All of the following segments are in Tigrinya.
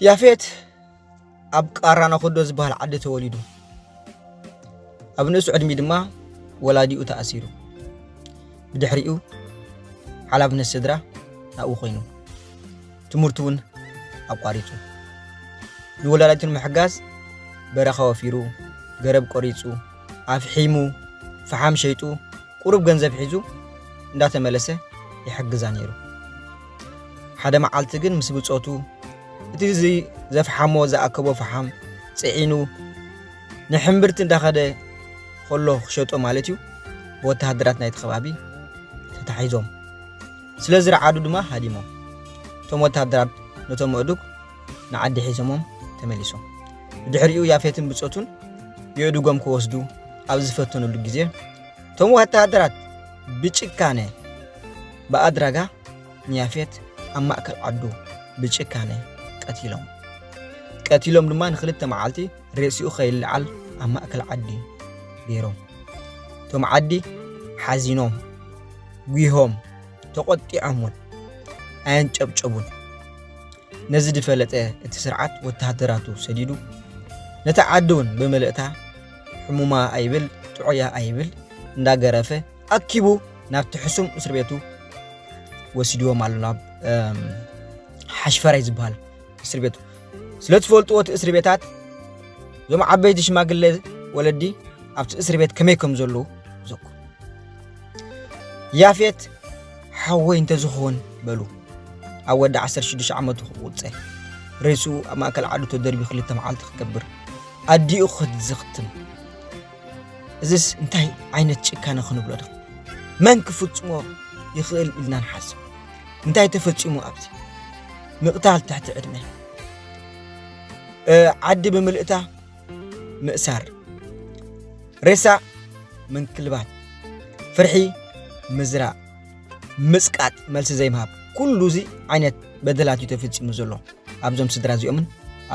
ያፌት ኣብ ቃራና ኾዶ ዝበሃል ዓዲ ተወሊዱ ኣብ ንእሱ ዕድሚ ድማ ወላዲኡ ተኣሲሩ ብድሕሪኡ ሓላፍነት ስድራ ናብኡ ኮይኑ ትምህርቱ እውን ኣቋሪጹ ንወላዲቱን ምሕጋዝ በረኻ ወፊሩ ገረብ ቆሪጹ ኣፍሒሙ ፈሓም ሸይጡ ቁሩብ ገንዘብ ሒዙ እንዳተመለሰ ይሕግዛ ነይሩ ሓደ መዓልቲ ግን ምስ ብጾቱ እቲ ዘፍሓሞ ዝኣከቦ ፈሓም ጽዒኑ ንሕምብርቲ እንዳኸደ ኸሎ ክሸጦ ማለት እዩ ብወተሃደራት ናይቲ ከባቢ ተታሒዞም ስለዚ ረዓዱ ድማ ሃዲሞም እቶም ወተሃደራት ነቶም ኣእዱግ ንዓዲ ሒዞሞም ተመሊሶም ብድሕሪኡ ያፌትን ብጾቱን የእዱጎም ክወስዱ ኣብ ዝፈተኑሉ ግዜ እቶም ወተሃደራት ብጭካነ ብኣድራጋ ንያፌት ኣብ ማእከል ዓዱ ብጭካነ ቀቲሎም ድማ ንክልተ መዓልቲ ርእሲኡ ኸይልዓል ኣብ ማእከል ዓዲ ገይሮም እቶም ዓዲ ሓዚኖም ጉይሆም ተቆጢዖምን ኣየንጨብጨቡን ነዚ ድፈለጠ እቲ ስርዓት ወተሃደራቱ ሰዲዱ ነታ ዓዲ እውን ብመልእታ ሕሙማ ኣይብል ጥዑያ ኣይብል እንዳገረፈ ኣኪቡ ናብቲ ሕሱም እስር ቤቱ ወሲድዎም ኣሎ ናብ ሓሽፈራይ ዝበሃል እስር ቤቱ ስለትፈልጥዎ እቲ እስር ቤታት ዞም ዓበይቲ ሽማግለ ወለዲ ኣብቲ እስር ቤት ከመይ ከም ዘለዉ ዘኩ ያፌት ሓወይ እንተዝኾን በሉ ኣብ ወዲ 16 ዓመቱ ክቁፀር ርእሱ ኣብ ማእከል ዓዱ ተደርቢ ክልተ መዓልቲ ክገብር ኣዲኡ ክትዝኽትም እዚስ እንታይ ዓይነት ጭካነ ክንብሎ ዶ መን ክፍጽሞ ይኽእል ኢልና ንሓስብ እንታይ ተፈጺሙ ኣብዚ ምቕታል ትሕቲ ዕድመ ዓዲ ብምልእታ ምእሳር ሬሳ ምንክልባት ፍርሒ ምዝራእ ምስቃጥ መልሲ ዘይምሃብ ኩሉ እዚ ዓይነት በደላት ተፈጺሙ ዘሎ ኣብዞም ስድራ እዚኦምን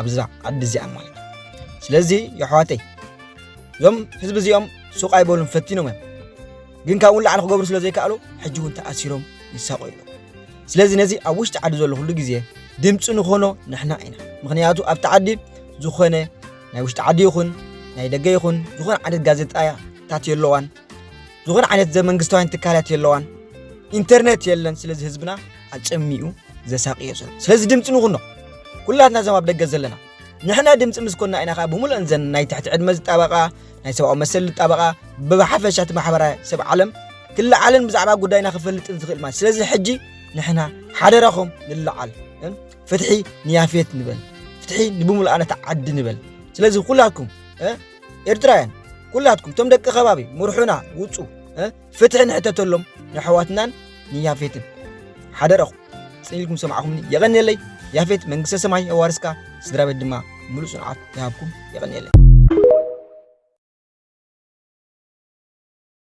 ኣብዛ ዓዲ እዚኣ ማለት ስለዚ የሕዋተይ ዞም ህዝቢ እዚኦም ሱቕ ኣይበሉን ፈቲኖም ግን ካብኡ ላዕሊ ክገብሩ ስለ ዘይከኣሉ ሕጂ እውን ተኣሲሮም ይሳቆዩ ስለዚ ነዚ ኣብ ውሽጢ ዓዲ ዘሎ ኩሉ ግዜ ድምፂ ንኾኖ ንሕና ኢና ምክንያቱ ኣብቲ ዓዲ ዝኾነ ናይ ውሽጢ ዓዲ ይኹን ናይ ደገ ይኹን ዝኾነ ዓይነት ጋዜጣታት የለዋን ዝኾነ ዓይነት ዘመንግስታውያን ትካላት የለዋን ኢንተርኔት የለን ስለዚ ህዝብና ኣጨሚኡ ዘሳቂዮ ዘሎ ስለዚ ድምፂ ንኹኖ ኩላትና ዘም ኣብ ደገ ዘለና ንሕና ድምፂ ምስ ኮና ኢና ኸ ብሙሉእ ዘን ናይ ትሕቲ ዕድመ ዝጣበቓ ናይ ሰብኣዊ መሰል ዝጣበቓ ብሓፈሻ እቲ ማሕበራዊ ሰብ ዓለም ክለዓልን ብዛዕባ ጉዳይና ክፈልጥን ዝኽእል ማለት ስለዚ ሕጂ ንሕና ሓደራኹም ንለዓል ፍትሒ ንያፌት ንበል ፍትሒ ንብሙሉእ ነታ ዓዲ ንበል ስለዚ ኩላትኩም ኤርትራውያን ኩላትኩም ቶም ደቂ ከባቢ ምርሑና ውፁ ፍትሒ ንሕተተሎም ንሕዋትናን ንያፌትን ሓደራኹም ጽኒልኩም ሰማዕኹም የቐኒየለይ ያፌት መንግስተ ሰማይ ኣዋርስካ ስድራ ቤት ድማ ሙሉእ ጽንዓት ይሃብኩም የቐኒየለይ